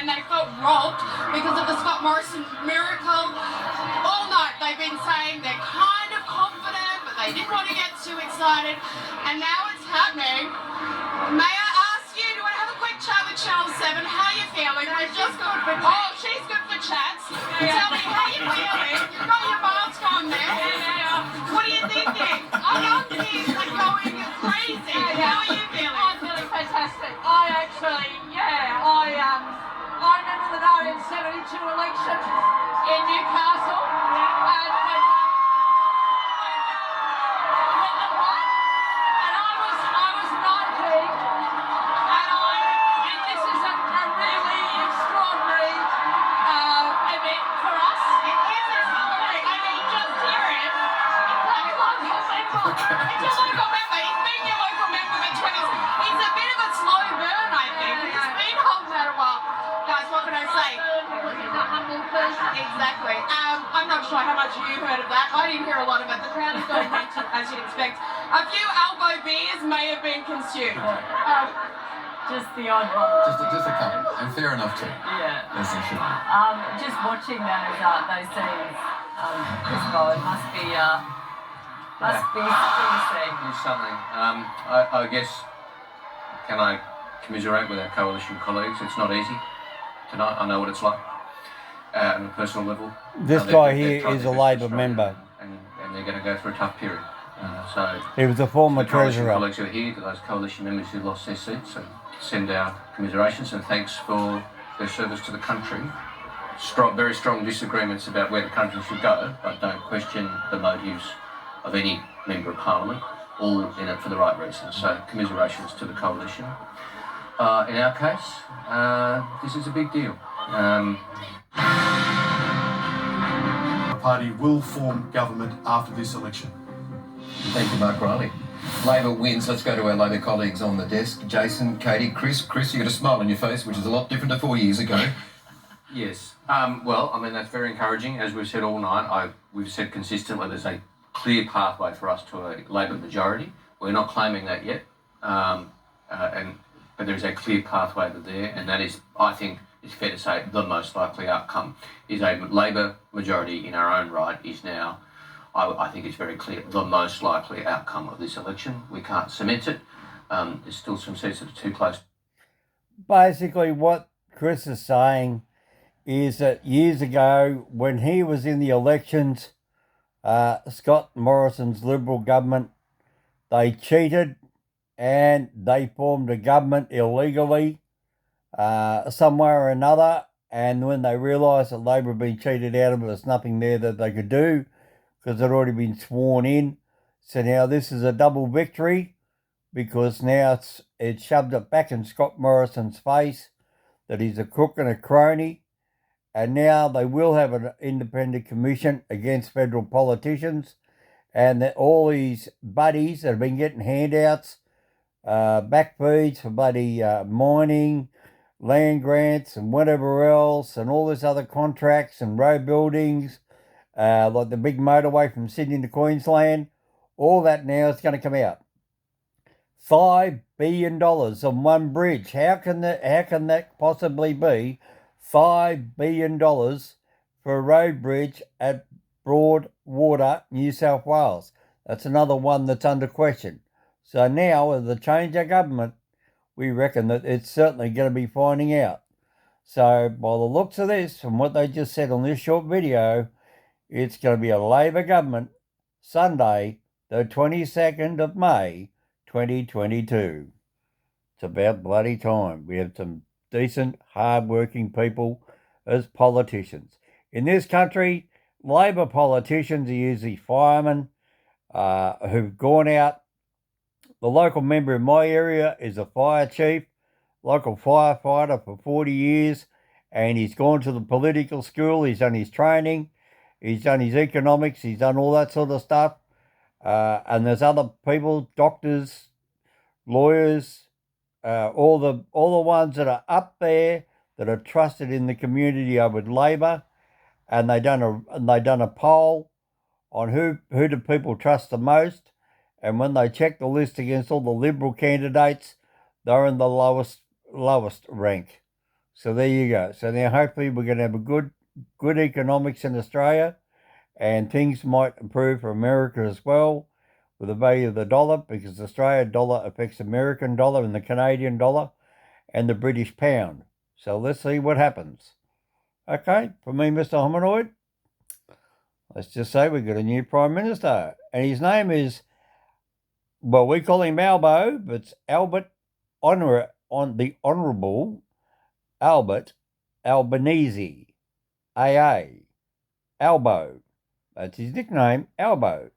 and they felt robbed because of the Scott Morrison miracle. All night they've been saying they're kind of confident, but they didn't want to get too excited, and now it's happening. May I ask you, do you want to have a quick chat with Channel 7? How are you feeling? They've just got for oh, she's good for chats. Tell me how you feeling. You've got your mask on there. What are you thinking? Our young kids are going crazy. How are you feeling? I'm feeling fantastic. I remember the 1972 election in Newcastle, and when Whitlam won, and I was 19, and this is a really extraordinary event for us. It is extraordinary. I mean, just hear it. It's a local member. It's your local member. He's been your local member for 20 years. He's a bit of a slow burn, I think. He's been holding that a while. Guys, what can I say? He's a humble person. Exactly. I'm not sure how much you heard of that. I didn't hear a lot of it. The crowd is going mental, as you'd expect. A few elbow beers may have been consumed. Just the odd one. Just a couple, and fair enough too. Yeah. As they should be. Just watching those scenes, Chris, it must be something to see. It's something. I guess, can I commiserate with our coalition colleagues? It's not easy tonight. I know what it's like on a personal level. This guy here is a Labor member. And they're going to go through a tough period. So He was a former to the coalition treasurer. colleagues who are here, to those coalition members who lost their seats, and send our commiserations and thanks for their service to the country. Very strong disagreements about where the country should go, but don't question the motives of any member of parliament, all in it for the right reasons. So commiserations to the coalition. In our case, this is a big deal. The party will form government after this election. Thank you, Mark Riley. Labor wins. Let's go to our Labor colleagues on the desk. Jason, Katie, Chris. Chris, you got a smile on your face, which is a lot different to 4 years ago. Yes. Well, I mean, that's very encouraging. As we've said all night, we've said consistently there's a clear pathway for us to a Labor majority. We're not claiming that yet, but there's a clear pathway to there, and that is, I think, it's fair to say, the most likely outcome is a Labor majority in our own right is now, I think it's very clear, the most likely outcome of this election. We can't cement it. There's still some seats that are too close. Basically, what Chris is saying is that years ago, when he was in the elections, Scott Morrison's Liberal government, they cheated and they formed a government illegally somewhere or another. And when they realised that Labor had been cheated out of it, there's nothing there that they could do because they'd already been sworn in. So now this is a double victory because now it's shoved it back in Scott Morrison's face that he's a crook and a crony. And now they will have an independent commission against federal politicians, and that all these buddies that have been getting handouts, back feeds for bloody mining, land grants and whatever else, and all this other contracts and road buildings, like the big motorway from Sydney to Queensland, all that now is going to come out. $5 billion on one bridge. How can that possibly be? $5 billion for a road bridge at Broadwater, New South Wales. That's another one that's under question. So now, with the change of government, we reckon that it's certainly going to be finding out. So, by the looks of this, from what they just said on this short video, it's going to be a Labor government Sunday, the 22nd of May, 2022. It's about bloody time. We have some decent, hard-working people as politicians. In this country, Labor politicians are usually firemen who've gone out. The local member in my area is a fire chief, local firefighter for 40 years, and he's gone to the political school, he's done his training, he's done his economics, he's done all that sort of stuff. And there's other people, doctors, lawyers, all the ones that are up there that are trusted in the community are with Labor, and they done a poll on who do people trust the most, and when they check the list against all the Liberal candidates, they're in the lowest rank. So there you go. So now hopefully we're going to have a good economics in Australia, and things might improve for America as well with the value of the dollar, because the Australian dollar affects the American dollar and the Canadian dollar and the British pound. So let's see what happens. Okay, for me, Mr. Hominoid, let's just say we've got a new Prime Minister, and his name is, well, we call him Albo, but it's Albert the Honourable Albert Albanese, AA, Albo. That's his nickname, Albo.